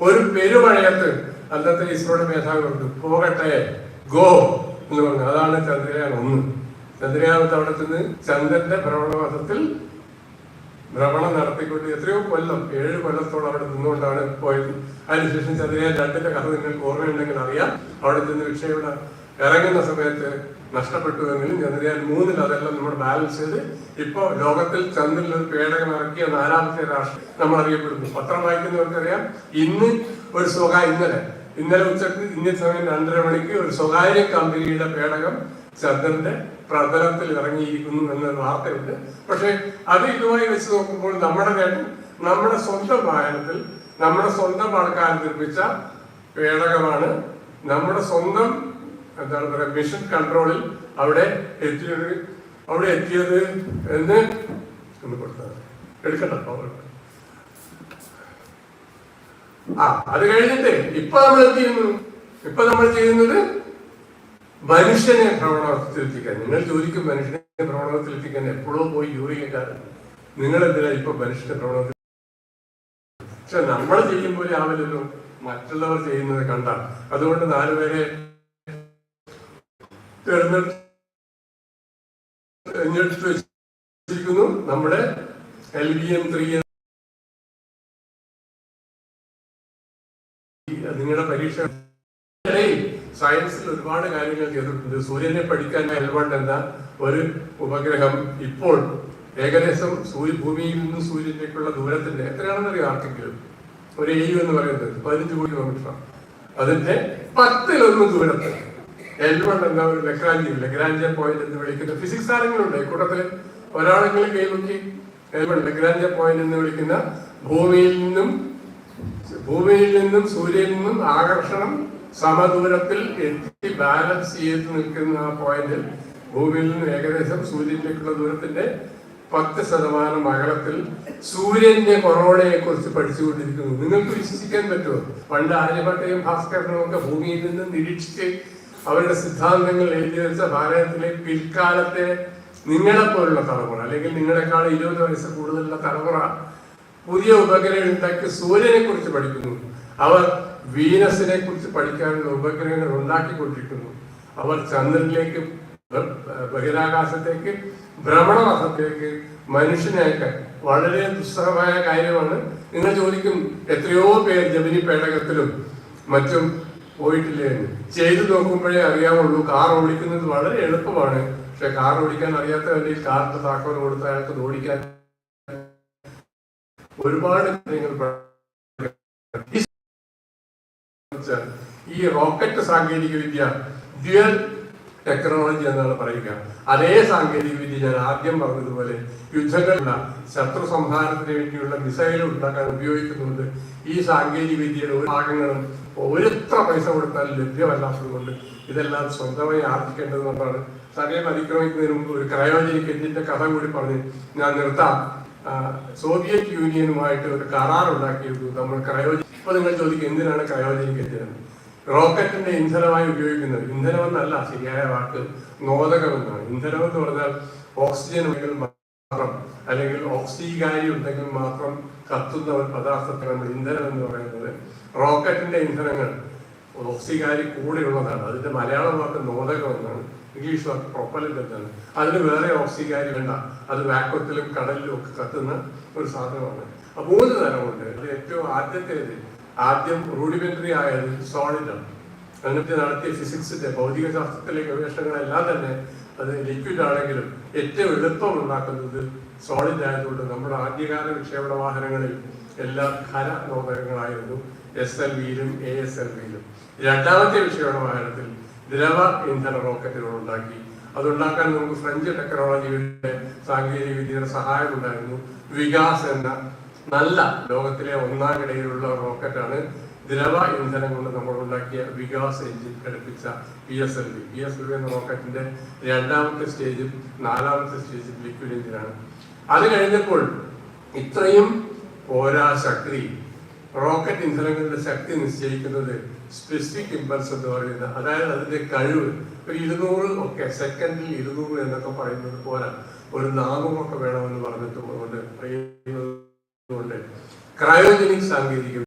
ഒരു പെരുമഴയത്ത് അന്നത്തെ ഇസ്രോയുടെ മേധാവി പറഞ്ഞു പോകട്ടെ ഗോ എന്ന് പറഞ്ഞു. അതാണ് ചന്ദ്രയാൻ 1. ചന്ദ്രയാൻ അവിടെ ചെന്ന് ചന്ദ്രന്റെ ഭ്രമണപഥത്തിൽ ഭ്രമണം നടത്തിക്കൊണ്ട് എത്രയോ കൊല്ലം 7 കൊല്ലത്തോളം അവിടെ നിന്നുകൊണ്ടാണ് പോയത്. അതിനുശേഷം ചന്ദ്രയാൻ 2ന്റെ കഥ നിങ്ങൾക്ക് ഓർമ്മയുണ്ടെങ്കിൽ അറിയാം. അവിടെ ചെന്ന് വിക്ഷേപണം ഇറങ്ങുന്ന സമയത്ത് നഷ്ടപ്പെട്ടുവെങ്കിലും ചന്ദ്രയാൻ 3 അതെല്ലാം നമ്മൾ ബാലൻസ് ചെയ്ത് ഇപ്പൊ ലോകത്തിൽ ചന്ദ്രനിൽ ഒരു പേടകം ഇറക്കിയ 4ാമത്തെ രാഷ്ട്രം നമ്മൾ അറിയപ്പെടുന്നു. പത്രം വായിക്കുന്നവർക്കറിയാം, ഇന്നലെ ഉച്ചക്ക് ഇന്ത്യൻ സമയം 2:30 മണിക്ക് ഒരു സ്വകാര്യ കമ്പനിയുടെ പേടകം ചന്ദ്രന്റെ പ്രതലത്തിൽ ഇറങ്ങിയിരിക്കുന്നു എന്നൊരു വാർത്തയുണ്ട്. പക്ഷെ അത് ഇതുമായി വെച്ച് നോക്കുമ്പോൾ നമ്മുടെ നേട്ടം നമ്മുടെ സ്വന്തം വാഹനത്തിൽ നമ്മുടെ സ്വന്തം ആൾക്കാർ നിർമ്മിച്ച പേടകമാണ്. നമ്മുടെ സ്വന്തം എന്താണ് പറയുക മിഷൻ കൺട്രോളിൽ അവിടെ എത്തിയത് എന്ന് കൊടുത്തത് എടുക്കണ്ടോ. അത് കഴിഞ്ഞിട്ട് ഇപ്പൊ നമ്മൾ ചെയ്യുന്നത് മനുഷ്യനെ ഭ്രമണത്തിലെത്തിക്കാൻ. നിങ്ങൾ ചോദിക്കും മനുഷ്യനെ ഭ്രമണത്തിലെത്തിക്കാൻ എപ്പോഴും പോയി യൂറിയക്കാരൻ നിങ്ങൾ എന്തിനാ ഇപ്പൊ മനുഷ്യനെ ഭ്രമണത്തിൽ. പക്ഷെ നമ്മൾ ചെയ്യുമ്പോൾ ആവില്ലല്ലോ മറ്റുള്ളവർ ചെയ്യുന്നത് കണ്ടാൽ. അതുകൊണ്ട് 4 പേരെ തെരഞ്ഞെടുത്ത് വെച്ചിരിക്കുന്നു. നമ്മുടെ LVM-3 നിങ്ങളുടെ പരീക്ഷ സയൻസിൽ ഒരുപാട് കാര്യങ്ങൾ ചെയ്തിട്ടുണ്ട്. സൂര്യനെ പഠിക്കാൻ L1 എന്ന ഒരു ഉപഗ്രഹം ഇപ്പോൾ ഏകദേശം ഭൂമിയിൽ നിന്ന് സൂര്യനിലേക്കുള്ള ദൂരത്തിന്റെ എത്രയാണെന്നറിയാം ആർക്കെങ്കിലും? ഒരു AU എന്ന് പറയുന്നത് 15 കോടി കിലോമീറ്ററാണ്. അതിന്റെ 10-1 ദൂരത്തിൽ L1 എന്ന ഒരു ലഗ്രാഞ്ചിയ പോയിന്റ് എന്ന് വിളിക്കുന്ന ഫിസിക്സ് താരങ്ങളുണ്ട്. കൂട്ടത്തിൽ ഒരാളെങ്കിലും കൈമുക്കി L1 ലഗ്രാഞ്ചിയ പോയിന്റ് എന്ന് വിളിക്കുന്ന ഭൂമിയിൽ നിന്നും സൂര്യനിൽ നിന്നും ആകർഷണം സമദൂരത്തിൽ എത്തി ബാലൻസ് ചെയ്ത് നിൽക്കുന്ന ആ പോയിന്റിൽ ഭൂമിയിൽ നിന്നും ഏകദേശം സൂര്യനിലേക്കുള്ള ദൂരത്തിന്റെ 10% അകലത്തിൽ സൂര്യന്റെ കൊറോണയെ കുറിച്ച് പഠിച്ചുകൊണ്ടിരിക്കുന്നു. നിങ്ങൾക്ക് വിശ്വസിക്കാൻ പറ്റുമോ? പണ്ട് ആര്യഭട്ടയും ഭാസ്കരനും ഒക്കെ ഭൂമിയിൽ നിന്ന് നിരീക്ഷിച്ച് അവരുടെ സിദ്ധാന്തങ്ങൾ എഴുതി വെച്ച ഭാരതത്തിലെ പിൽക്കാലത്തെ നിങ്ങളെപ്പോലുള്ള തലമുറ അല്ലെങ്കിൽ നിങ്ങളെക്കാൾ 20 വയസ്സ് കൂടുതലുള്ള തലമുറ പുതിയ ഉപഗ്രഹം ഉണ്ടാക്കി സൂര്യനെ കുറിച്ച് പഠിക്കുന്നു. അവർ വീനസിനെ കുറിച്ച് പഠിക്കാനുള്ള ഉപഗ്രഹങ്ങൾ ഉണ്ടാക്കിക്കൊണ്ടിരിക്കുന്നു. അവർ ചന്ദ്രനിലേക്ക് ബഹിരാകാശത്തേക്ക് ഭ്രമണപഥത്തിലേക്ക് മനുഷ്യനയക്കാൻ വളരെ ദുസ്സഹമായ കാര്യമാണ്. നിങ്ങൾ ചോദിക്കും എത്രയോ പേർ ജമിനി പേടകത്തിലും മറ്റും പോയിട്ടില്ലേ? ചെയ്തു നോക്കുമ്പോഴേ അറിയാവുള്ളൂ. കാർ ഓടിക്കുന്നത് വളരെ എളുപ്പമാണ്. പക്ഷെ കാർ ഓടിക്കാൻ അറിയാത്ത വേണ്ടി കാറിന്റെ താക്കോൽ കൊടുത്ത അയാൾക്ക് ഓടിക്കാൻ ഒരുപാട് കാര്യങ്ങൾ. ഈ റോക്കറ്റ് സാങ്കേതിക വിദ്യ ഡ്യുവൽ ടെക്നോളജി എന്നാണ് പറയുക. അതേ സാങ്കേതിക വിദ്യ ഞാൻ ആദ്യം പറഞ്ഞതുപോലെ യുദ്ധങ്ങളിലുള്ള ശത്രു സംഹാരത്തിന് വേണ്ടിയുള്ള മിസൈൽ ഉണ്ടാക്കാൻ ഉപയോഗിക്കുന്നുണ്ട്. ഈ സാങ്കേതിക വിദ്യയുടെ ഒരു ഭാഗങ്ങളും ഒരെത്ര പൈസ കൊടുത്താലും ലഭ്യമല്ലാത്തത് കൊണ്ട് ഇതെല്ലാം സ്വന്തമായി ആർജിക്കേണ്ടതുകൊണ്ടാണ്. സമയം അതിക്രമിക്കുന്നതിന് മുമ്പ് ഒരു ക്രയോജനിക് എഞ്ചിന്റെ കഥ കൂടി പറഞ്ഞ് ഞാൻ നിർത്താം. സോവിയറ്റ് യൂണിയനുമായിട്ട് ഒരു കരാർ ഉണ്ടാക്കിയിരുന്നു നമ്മൾ ക്രയോജനിക്. ഇപ്പൊ നിങ്ങൾ ചോദിക്കും എന്തിനാണ് ക്രയോജനിക് എഞ്ചിൻ? റോക്കറ്റിന്റെ ഇന്ധനമായി ഉപയോഗിക്കുന്നത്. ഇന്ധനമെന്നല്ല ശരിയായ വാക്ക്, നോദകം എന്നാണ്. ഇന്ധനം എന്ന് പറഞ്ഞാൽ ഓക്സിജൻ ഉണ്ടെങ്കിൽ മാത്രം അല്ലെങ്കിൽ ഓക്സികാരി ഉണ്ടെങ്കിൽ മാത്രം കത്തുന്ന ഒരു പദാർത്ഥത്തെ നമ്മൾ ഇന്ധനം എന്ന് പറയുന്നത്. റോക്കറ്റിന്റെ ഇന്ധനങ്ങൾ ഓക്സികാരി കൂടെയുള്ളതാണ്. അതിന്റെ മലയാളം വാക്ക് നോദകം എന്നാണ്. ഇംഗ്ലീഷ് വാക്ക് പ്രൊപ്പലന്റ് എന്നാണ്. അതിന് വേറെ ഓക്സികാരി വേണ്ട. അത് വാക്വത്തിലും കടലിലും ഒക്കെ കത്തുന്ന ഒരു സാധനമാണ്. 3 തരമുണ്ട്. അത് ഏറ്റവും ആദ്യം റൂഡിമെന്ററി ആയത് സോളിഡാണ്. എന്നിട്ട് നടത്തിയ ഫിസിക്സിന്റെ ഭൗതിക ശാസ്ത്രത്തിലെ ഗവേഷണങ്ങളെല്ലാം തന്നെ അത് ലിക്വിഡ് ആണെങ്കിലും ഏറ്റവും എളുപ്പം ഉണ്ടാക്കുന്നത് സോളിഡ് ആയതുകൊണ്ട് നമ്മുടെ ആദ്യകാല വിക്ഷേപണ വാഹനങ്ങളിൽ എല്ലാം ഖര നോദകങ്ങളായിരുന്നു. SLVയിലും ASLVയിലും. രണ്ടാമത്തെ വിക്ഷേപണ വാഹനത്തിൽ ദ്രവ ഇന്ധന റോക്കറ്റുകൾ ഉണ്ടാക്കി. അതുണ്ടാക്കാൻ നമുക്ക് ഫ്രഞ്ച് ടെക്നോളജിയുടെ സാങ്കേതിക വിദ്യയുടെ സഹായം ഉണ്ടായിരുന്നു. വികാസ് എന്ന നല്ല ലോകത്തിലെ 1ാം ഇടയിലുള്ള റോക്കറ്റാണ് ദ്രവ ഇന്ധനം കൊണ്ട് നമ്മൾ ഉണ്ടാക്കിയ വികാസ് എഞ്ചിൻ ഘടിപ്പിച്ച PSLV എന്ന റോക്കറ്റിന്റെ 2ാമത്തെ സ്റ്റേജിൽ 4ാമത്തെ സ്റ്റേജിൽ ലിക്വിഡ് എഞ്ചിനാണ്. അത് കഴിഞ്ഞപ്പോൾ ഇത്രയും പോരാ ശക്തി. റോക്കറ്റ് ഇന്ധനങ്ങളുടെ ശക്തി നിശ്ചയിക്കുന്നത് സ്പെസിഫിക് ഇമ്പൾസ് എന്ന് പറയുന്നത്, അതായത് അതിന്റെ കഴിവ്. ഒരു 200 ഒക്കെ സെക്കൻഡിൽ 200 എന്നൊക്കെ പറയുന്നത് പോരാ, ഒരു 400 ഒക്കെ വേണമെന്ന് പറഞ്ഞിട്ടും കൊണ്ട് ക്രയോജനിക് സാങ്കേതിക